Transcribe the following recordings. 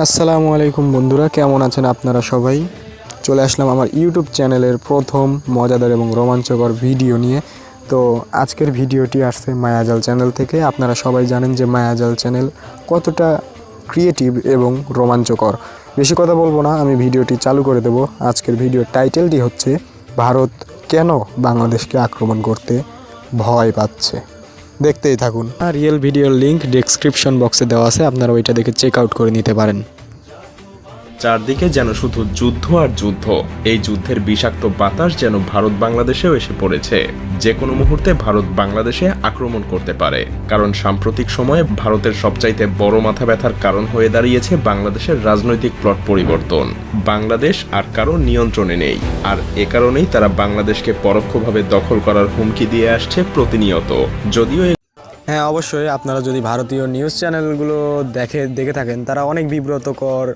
আসসালামু আলাইকুম বন্ধুরা, কেমন আছেন আপনারা সবাই? চলে আসলাম আমার ইউটিউব চ্যানেলের প্রথম মজাদার এবং রোমাঞ্চকর ভিডিও নিয়ে। তো আজকের ভিডিওটি আসছে মায়াজাল চ্যানেল থেকে। আপনারা সবাই জানেন যে মায়াজাল চ্যানেল কতটা ক্রিয়েটিভ এবং রোমাঞ্চকর। বেশি কথা বলবো না, আমি ভিডিওটি চালু করে দেব। আজকের ভিডিওর টাইটেলটি হচ্ছে ভারত কেন বাংলাদেশকে আক্রমণ করতে ভয় পাচ্ছে। দেখতেই থাকুন। আর রিয়েল ভিডিওর লিংক ডেসক্রিপশন বক্সে দেওয়া আছে, আপনারা ওইটা দেখে চেক আউট করে নিতে পারেন। চারদিকে যেন শুধু যুদ্ধ আর যুদ্ধ। এই যুদ্ধের বিষাক্ত বাতাস যেন ভারত বাংলাদেশেও এসে পড়েছে। যে কোনো মুহূর্তে ভারত বাংলাদেশে আক্রমণ করতে পারে, কারণ সাম্প্রতিক সময়ে ভারতের সবচাইতে বড় মাথা ব্যথার কারণ হয়ে দাঁড়িয়েছে বাংলাদেশের রাজনৈতিক প্লট পরিবর্তন। বাংলাদেশ আর কারো নিয়ন্ত্রণে নেই, আর এ কারণেই তারা বাংলাদেশকে পরোক্ষভাবে দখল করার হুমকি দিয়ে আসছে প্রতিনিয়ত। যদিও হ্যাঁ, অবশ্যই আপনারা যদি ভারতীয় নিউজ চ্যানেলগুলো দেখে থাকেন, তারা অনেক বিব্রতকর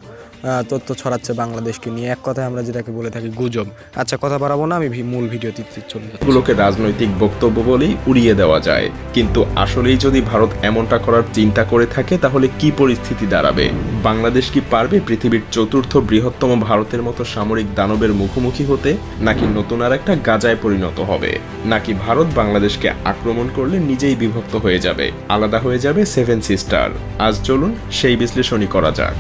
তথ্য ছড়াচ্ছে বাংলাদেশকে নিয়ে। এক কথায় আমরা যেটাকে বলে থাকি গুজব। আচ্ছা, কথা বাড়াবো না, আমি মূল ভিডিওতে চলে যাচ্ছি। গুলোকে রাজনৈতিক বক্তব্য বলেই উড়িয়ে দেওয়া যায়, কিন্তু আসলেই যদি ভারত এমনটা করার চিন্তা করে থাকে তাহলে কি পরিস্থিতি দাঁড়াবে? বাংলাদেশ কি পারবে পৃথিবীর চতুর্থ বৃহত্তম ভারতের মতো সামরিক দানবের মুখোমুখি হতে, নাকি নতুন আর একটা গাজায় পরিণত হবে? নাকি ভারত বাংলাদেশকে আক্রমণ করলে নিজেই বিভক্ত হয়ে যাবে, আলাদা হয়ে যাবে সেভেন সিস্টার? আজ চলুন সেই বিশ্লেষণই করা যাক।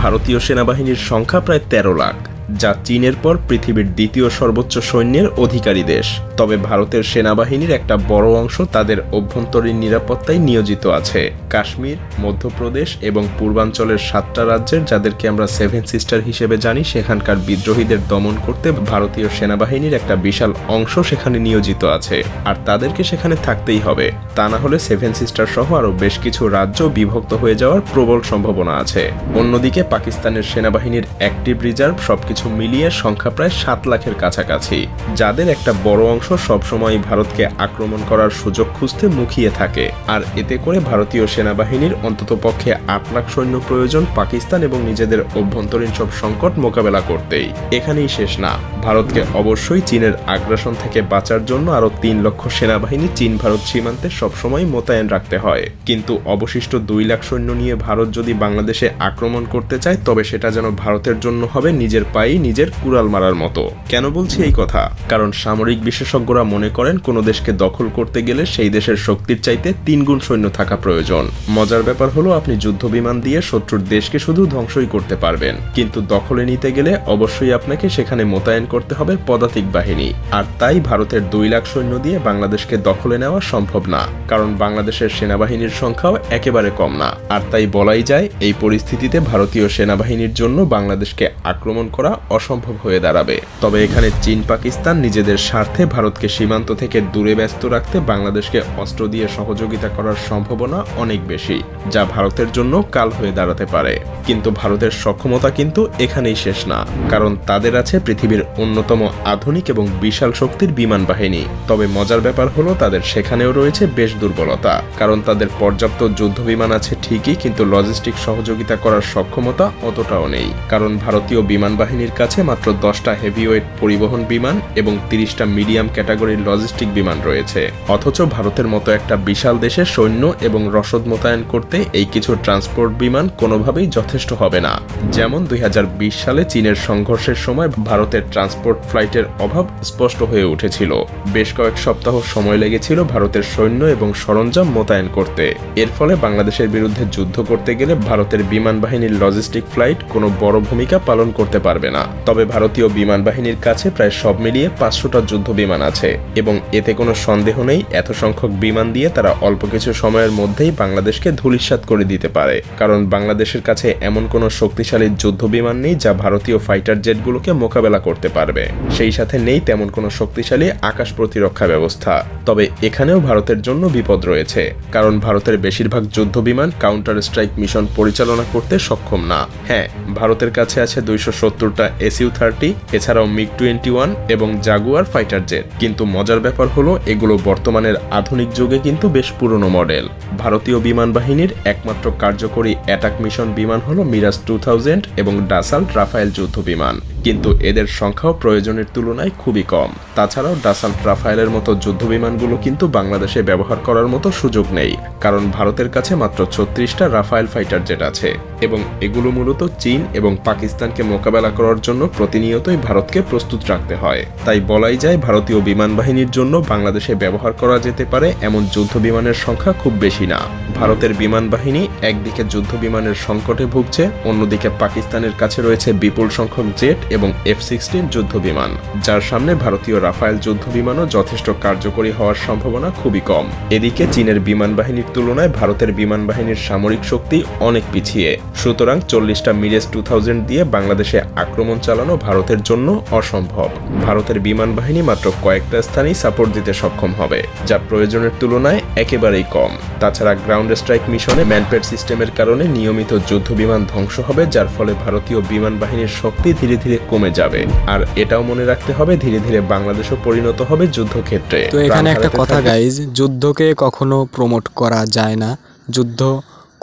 ভারতীয় সেনাবাহিনীর সংখ্যা প্রায় 13 লাখ, যা চীনের পর পৃথিবীর দ্বিতীয় সর্বোচ্চ সৈন্যের অধিকারী দেশ। তবে ভারতের সেনাবাহিনীর একটা বড় অংশ তাদের অভ্যন্তরীণ নিরাপত্তায় নিয়োজিত আছে। কাশ্মীর, মধ্যপ্রদেশ এবং পূর্বাঞ্চলের 7টা রাজ্যের, যাদেরকে আমরা সেভেন সিস্টার হিসেবে জানি, সেখানকার বিদ্রোহীদের দমন করতে ভারতীয় সেনাবাহিনীর একটা বিশাল অংশ সেখানে নিয়োজিত আছে, আর তাদেরকে সেখানে থাকতেই হবে। তা না হলে সেভেন সিস্টার সহ আরও বেশ কিছু রাজ্য বিভক্ত হয়ে যাওয়ার প্রবল সম্ভাবনা আছে। অন্যদিকে পাকিস্তানের সেনাবাহিনীর অ্যাক্টিভ রিজার্ভ সবকিছু মিলিয়ে সংখ্যা প্রায় 7 লাখের কাছাকাছি, যাদের একটা বড় অংশ সবসময় ভারতকে আক্রমণ করার সুযোগ খুঁজতে মুখিয়ে থাকে। আর এতে করে ভারতীয় সেনাবাহিনীর অন্ততপক্ষে 8 লাখ সৈন্য প্রয়োজন পাকিস্তান এবং নিজেদের অভ্যন্তরীণ সব সংকট মোকাবেলা করতেই। এখানেই শেষ না, ভারতকে অবশ্যই চীনের আগ্রাসন থেকে বাঁচার জন্য আরও 3 লক্ষ সেনাবাহিনী চীন ভারত সীমান্তে সবসময় মোতায়েন রাখতে হয়। কিন্তু অবশিষ্ট 2 লাখ সৈন্য নিয়ে ভারত যদি বাংলাদেশে আক্রমণ করতে চায়, তবে সেটা যেন ভারতের জন্য হবে নিজের পায়ে নিজের কুড়াল মারার মতো। কেন বলছি এই কথা? কারণ সামরিক বিশেষজ্ঞরা মনে করেন কোনো দেশকে দখল করতে গেলে সেই দেশের শক্তির চাইতে 3 গুণ সৈন্য থাকা প্রয়োজন। মজার ব্যাপার হলো, আপনি যুদ্ধ বিমান দিয়ে শত্রুর দেশকে শুধু ধ্বংসই করতে পারবেন, কিন্তু দখলে নিতে গেলে অবশ্যই আপনাকে সেখানে মোতায়েন করতে হবে পদাতিক বাহিনী। আর তাই ভারতের 2 লাখ সৈন্য দিয়ে বাংলাদেশকে দখলে নেওয়া সম্ভব না, কারণ বাংলাদেশের সেনাবাহিনীর সংখ্যাও একেবারে কম না। আর তাই বলাই যায়, এই পরিস্থিতিতে ভারতীয় সেনাবাহিনীর জন্য বাংলাদেশকে আক্রমণ করা অসম্ভব হয়ে দাঁড়াবে। তবে এখানে চীন পাকিস্তান নিজেদের স্বার্থে ভারতকে সীমান্ত থেকে দূরে ব্যস্ত রাখতে বাংলাদেশকে অস্ত্র দিয়ে সহযোগিতা করার সম্ভাবনা অনেক বেশি, যা ভারতের জন্য কাল হয়ে দাঁড়াতে পারে। কিন্তু ভারতের সক্ষমতা কিন্তু এখানেই শেষ না, কারণ তাদের আছে পৃথিবীর অন্যতম আধুনিক এবং বিশাল শক্তির বিমান বাহিনী। তবে মজার ব্যাপার হলো, তাদের সেখানেও রয়েছে বেশ দুর্বলতা, কারণ তাদের পর্যাপ্ত যুদ্ধ বিমান আছে ঠিকই, কিন্তু লজিস্টিক সহযোগিতা করার সক্ষমতা অতটাও নেই। কারণ ভারতীয় বিমান বাহিনীর কাছে মাত্র 10টা হেভিওয়েট পরিবহন বিমান এবং 30টা মিডিয়াম ক্যাটাগরির লজিস্টিক বিমান রয়েছে। অথচ ভারতের মতো একটা বিশাল দেশে সৈন্য এবং রসদ মোতায়েন করতে এই কিছু ট্রান্সপোর্ট বিমান কোনোভাবেই যথেষ্ট হবে না। যেমন 2020 সালে চীনের সংঘর্ষের সময় ভারতের ট্রান্সপোর্ট ফ্লাইটের অভাব স্পষ্ট হয়ে উঠেছিল। বেশ কয়েক সপ্তাহ সময় লেগেছিল ভারতের সৈন্য এবং সরঞ্জাম মোতায়েন করতে। এর ফলে বাংলাদেশের বিরুদ্ধে যুদ্ধ করতে গেলে ভারতের বিমান বাহিনীর লজিস্টিক ফ্লাইট কোনো বড় ভূমিকা পালন করতে পারবে না। তবে ভারতীয় বিমান বাহিনীর কাছে প্রায় সব মিলিয়ে 500টা যুদ্ধ বিমান আছে, এবং এতে কোনো সন্দেহ নেই এত সংখ্যক বিমান দিয়ে তারা অল্প কিছু সময়ের মধ্যেই বাংলাদেশকে ধূলিসাৎ করে দিতে পারে। কারণ বাংলাদেশের কাছে এমন কোনো শক্তিশালী যুদ্ধ বিমান নেই যা ভারতীয় ফাইটার জেটগুলোকে মোকাবেলা করতে পারবে। সেই সাথে নেই তেমন কোনো শক্তিশালী আকাশ প্রতিরক্ষা ব্যবস্থা। তবে এখানেও ভারতের জন্য বিপদ রয়েছে, কারণ ভারতের বেশিরভাগ যুদ্ধ বিমান কাউন্টার স্ট্রাইক মিশন পরিচালনা করতে সক্ষম না। হ্যাঁ, ভারতের কাছে আছে 270টা SU-30, এছাড়াও MiG-21 এবং জাগুয়ার ফাইটার জেট। কিন্তু মজার ব্যাপার হলো, এগুলো বর্তমানের আধুনিক যুগে কিন্তু বেশ পুরনো মডেল। ভারতীয় বিমান বাহিনীর একমাত্র কার্যকরী অ্যাটাক মিশন বিমান হলো মিরাজ 2000 এবং ডাসাল্ট রাফায়েল যুদ্ধ বিমান। কিন্তু এদের সংখ্যাও প্রয়োজনের তুলনায় খুবই কম। তাছাড়াও ডাসাল্ট রাফায়েলের মতো যুদ্ধবিমানগুলো কিন্তু বাংলাদেশে ব্যবহার করার মতো সুযোগ নেই, কারণ ভারতের কাছে মাত্র 36টা রাফায়েল ফাইটার জেট আছে এবং এগুলো মূলত চীন এবং পাকিস্তানকে মোকাবেলা করার জন্য প্রতিনিয়তই ভারতকে প্রস্তুত রাখতে হয়। তাই বলাই যায় ভারতীয় বিমান বাহিনীর জন্য বাংলাদেশে ব্যবহার করা যেতে পারে এমন যুদ্ধ বিমানের সংখ্যা খুব বেশি না। ভারতের বিমান বাহিনী একদিকে যুদ্ধ বিমানের সংকটে ভুগছে, অন্যদিকে পাকিস্তানের কাছে রয়েছে বিপুল সংখ্যক জেট এবং F-16 যুদ্ধ বিমান, যার সামনে ভারতীয় রাফায়েল যুদ্ধ বিমানও যথেষ্ট কার্যকরী হওয়ার সম্ভাবনা খুবই কম। এদিকে চীনের বিমান বাহিনীর তুলনায় ভারতের বিমান বাহিনীর সামরিক শক্তি অনেক পিছিয়ে, সুতরাং 40টা মিরেজ 2000 দিয়ে বাংলাদেশে আক্রমণ চালানো ভারতের জন্য অসম্ভব। ভারতের বিমান বাহিনী মাত্র কয়েকটা স্থানেই সাপোর্ট দিতে সক্ষম হবে, যা প্রয়োজনের তুলনায় একেবারেই কম। তাছাড়া গ্রাউন্ড স্ট্রাইক মিশনে ম্যানপেড সিস্টেমের কারণে নিয়মিত যুদ্ধ বিমান ধ্বংস হবে, যার ফলে ভারতীয় বিমান বাহিনীর শক্তি ধীরে ধীরে কমে যাবে। আর এটাও মনে রাখতে হবে ধীরে ধীরে বাংলাদেশও পরিণত হবে যুদ্ধক্ষেত্রে। তো এখানে একটা কথা গাইজ, যুদ্ধকে কখনো প্রমোট করা যায় না। যুদ্ধ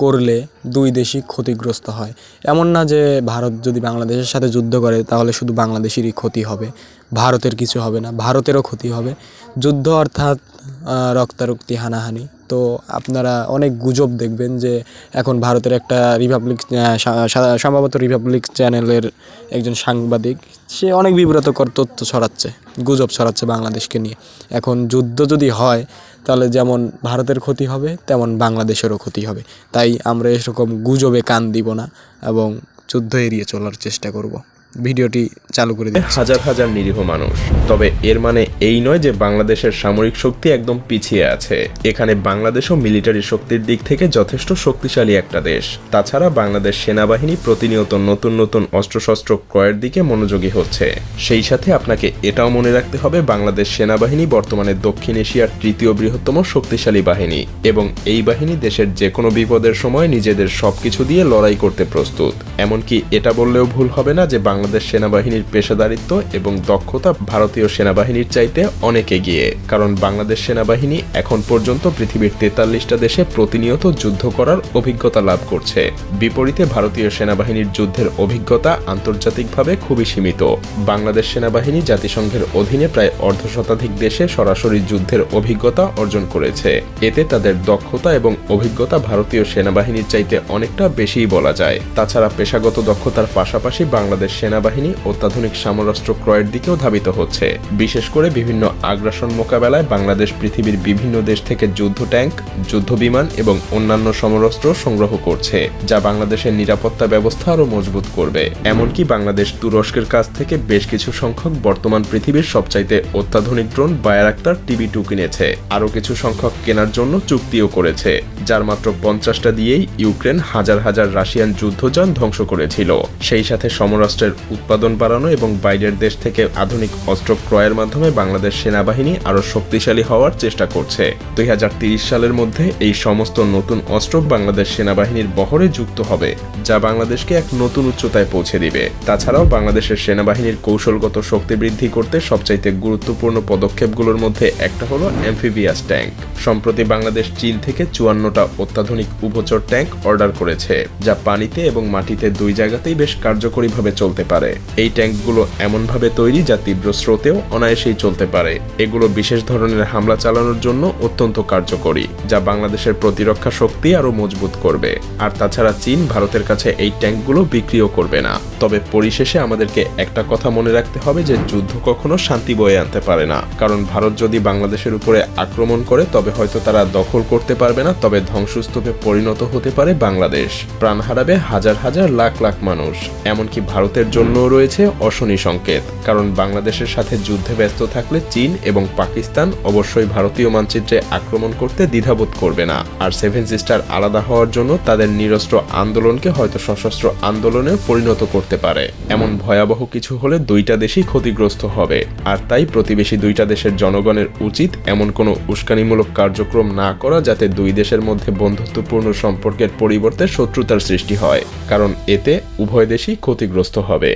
করলে দুই দেশই ক্ষতিগ্রস্ত হয়। এমন না যে ভারত যদি বাংলাদেশের সাথে যুদ্ধ করে তাহলে শুধু বাংলাদেশেরই ক্ষতি হবে, ভারতের কিছু হবে না, ভারতেরও ক্ষতি হবে। যুদ্ধ অর্থাৎ রক্তারক্তি, হানাহানি। তো আপনারা অনেক গুজব দেখবেন যে এখন ভারতের একটা রিপাবলিক, সম্ভবত রিপাবলিক চ্যানেলের একজন সাংবাদিক, সে অনেক বিব্রতকর তথ্য ছড়াচ্ছে, গুজব ছড়াচ্ছে বাংলাদেশকে নিয়ে। এখন যুদ্ধ যদি হয় তাহলে যেমন ভারতের ক্ষতি হবে তেমন বাংলাদেশেরও ক্ষতি হবে। তাই আমরা এরকম গুজবে কান দিব না এবং যুদ্ধ এড়িয়ে চলার চেষ্টা করব। ভিডিওটি চালু করে দিচ্ছি। হাজার হাজার নিরীহ মানুষ। তবে এর মানে এই নয় যে বাংলাদেশের সামরিক শক্তি একদম পিছিয়ে আছে। এখানে বাংলাদেশও মিলিটারি শক্তির দিক থেকে যথেষ্ট শক্তিশালী একটা দেশ। তাছাড়া বাংলাদেশ সেনাবাহিনী প্রতিনিয়ত নতুন নতুন অস্ত্রশস্ত্র ক্রয়ের দিকে মনোযোগী হচ্ছে। সেই সাথে আপনাকে এটাও মনে রাখতে হবে বাংলাদেশ সেনাবাহিনী বর্তমানে দক্ষিণ এশিয়ার তৃতীয় বৃহত্তম শক্তিশালী বাহিনী এবং এই বাহিনী দেশের যে কোনো বিপদের সময় নিজেদের সবকিছু দিয়ে লড়াই করতে প্রস্তুত। এমনকি এটা বললেও ভুল হবে না যে বাংলাদেশ সেনাবাহিনীর পেশাদারিত্ব এবং দক্ষতা ভারতীয় সেনাবাহিনীর চাইতে অনেক এগিয়ে, কারণ বাংলাদেশ সেনাবাহিনী এখন পর্যন্ত পৃথিবীর 43টা দেশে প্রতিনিয়ত যুদ্ধ করার অভিজ্ঞতা লাভ করছে। বিপরীতে ভারতীয় সেনাবাহিনীর যুদ্ধের অভিজ্ঞতা আন্তর্জাতিকভাবে খুবই সীমিত। বাংলাদেশ সেনাবাহিনী জাতিসংঘের অধীনে প্রায় অর্ধশতাধিক দেশে সরাসরি যুদ্ধের অভিজ্ঞতা অর্জন করেছে। এতে তাদের দক্ষতা এবং অভিজ্ঞতা ভারতীয় সেনাবাহিনীর চাইতে অনেকটা বেশিই বলা যায়। তাছাড়া পেশাগত দক্ষতার পাশাপাশি বাংলাদেশ সেনাবাহিনী অত্যাধুনিক সমরাস্ত্র ক্রয়ের দিকেও ধাবিত হচ্ছে। বিশেষ করে বিভিন্ন আগ্রাসন মোকাবেলায় বাংলাদেশ পৃথিবীর বিভিন্ন দেশ থেকে যুদ্ধ ট্যাঙ্ক, যুদ্ধ বিমান এবং অন্যান্য সমরাস্ত্র সংগ্রহ করছে, যা বাংলাদেশের নিরাপত্তা ব্যবস্থা আরও মজবুত করবে। এমনকি বাংলাদেশ তুরস্কের কাছ থেকে বেশ কিছু সংখ্যক বর্তমান পৃথিবীর সবচাইতে অত্যাধুনিক ড্রোন বায়ারাক্তার TB2 কিনেছে। আরও কিছু সংখ্যক কেনার জন্য চুক্তিও করেছে, যার মাত্র 50টা দিয়েই ইউক্রেন হাজার হাজার রাশিয়ান যুদ্ধযান ধ্বংস করেছিল। সেই সাথে সমরাস্ত্রের উৎপাদন বাড়ানো এবং বাইরের দেশ থেকে আধুনিক অস্ত্র ক্রয়ের মাধ্যমে বাংলাদেশ সেনাবাহিনী আরও শক্তিশালী হওয়ার চেষ্টা করছে। 2030 সালের মধ্যে এই সমস্ত নতুন অস্ত্র বাংলাদেশ সেনাবাহিনীর বহরে যুক্ত হবে, যা বাংলাদেশকে এক নতুন উচ্চতায় পৌঁছে দিবে। তাছাড়াও বাংলাদেশের সেনাবাহিনীর কৌশলগত শক্তি বৃদ্ধি করতে সবচাইতে গুরুত্বপূর্ণ পদক্ষেপগুলোর মধ্যে একটা হলো অ্যাম্ফিবিয়াস ট্যাঙ্ক। সম্প্রতি বাংলাদেশ চীন থেকে 54টা অত্যাধুনিক উভচর ট্যাঙ্ক অর্ডার করেছে, যা পানিতে এবং মাটিতে দুই জায়গাতেই বেশ কার্যকরীভাবে চলতে পারে। এই ট্যাঙ্কগুলো এমনভাবে তৈরি যা তীব্র স্রোতেও অনায়াসেই চলতে পারে। এগুলো বিশেষ ধরনের হামলা চালানোর জন্য অত্যন্ত কার্যকরী, যা বাংলাদেশের প্রতিরক্ষা শক্তি আরও মজবুত করবে। আর তাছাড়া চীন ভারতের কাছে এই ট্যাঙ্কগুলো বিক্রিও করবে না। তবে পরিশেষে আমাদেরকে একটা কথা মনে রাখতে হবে যে যুদ্ধ কখনো শান্তি বয়ে আনতে পারে না, কারণ ভারত যদি বাংলাদেশের উপরে আক্রমণ করে তবে হয়তো তারা দখল করতে পারবে না, তবে ধ্বংসস্তূপে পরিণত হতে পারে বাংলাদেশ। প্রাণ হারাবে হাজার হাজার লাখ লাখ মানুষ। এমনকি ভারতের জন্যও রয়েছে অশনি সংকেত, কারণ বাংলাদেশের সাথে যুদ্ধে ব্যস্ত থাকলে চীন এবং পাকিস্তান অবশ্যই ভারতীয় মানচিত্রে আক্রমণ করতে দ্বিধাবোধ করবে না। আর সেভেন সিস্টার আলাদা হওয়ার জন্য তাদের নিরস্ত্র আন্দোলনকে হয়তো সশস্ত্র আন্দোলনে পরিণত করতে পারে। এমন ভয়াবহ কিছু হলে দুইটা দেশই ক্ষতিগ্রস্ত হবে। আর তাই প্রতিবেশী দুইটা দেশের জনগণের উচিত এমন কোনো উস্কানিমূলক কার্যক্রম না করা যাতে দুই দেশের মধ্যে বন্ধুত্বপূর্ণ সম্পর্কের পরিবর্তে শত্রুতার সৃষ্টি হয়, কারণ এতে উভয় দেশই ক্ষতিগ্রস্ত হবে।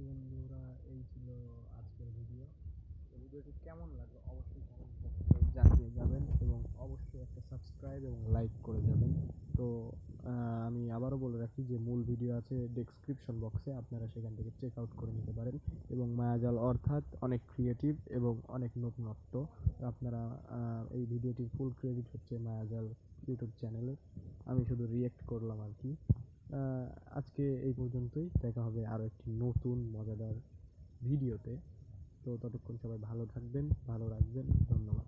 বন্ধুরা, এই ছিল আজকের ভিডিও। ভিডিওটি কেমন লাগলো অবশ্যই কমেন্ট বক্সে জানিয়ে যাবেন এবং অবশ্যই একটা সাবস্ক্রাইব এবং লাইক করে যাবেন। তো আমি আবারও বলে রাখি যে মূল ভিডিও আছে ডেসক্রিপশন বক্সে, আপনারা সেখান থেকে চেক আউট করে নিতে পারেন। এবং মায়াজাল অর্থাৎ অনেক ক্রিয়েটিভ এবং অনেক নতুনত্ব। আপনারা এই ভিডিওটির ফুল ক্রেডিট হচ্ছে মায়াজাল ইউটিউব চ্যানেলের। আমি শুধু রিয়েক্ট করলাম আর কি। আজকে এই পর্যন্তই, দেখা হবে আরও একটি নতুন মজাদার ভিডিওতে। তো ততক্ষণ সবাই ভালো থাকবেন, ভালো রাখবেন, ধন্যবাদ।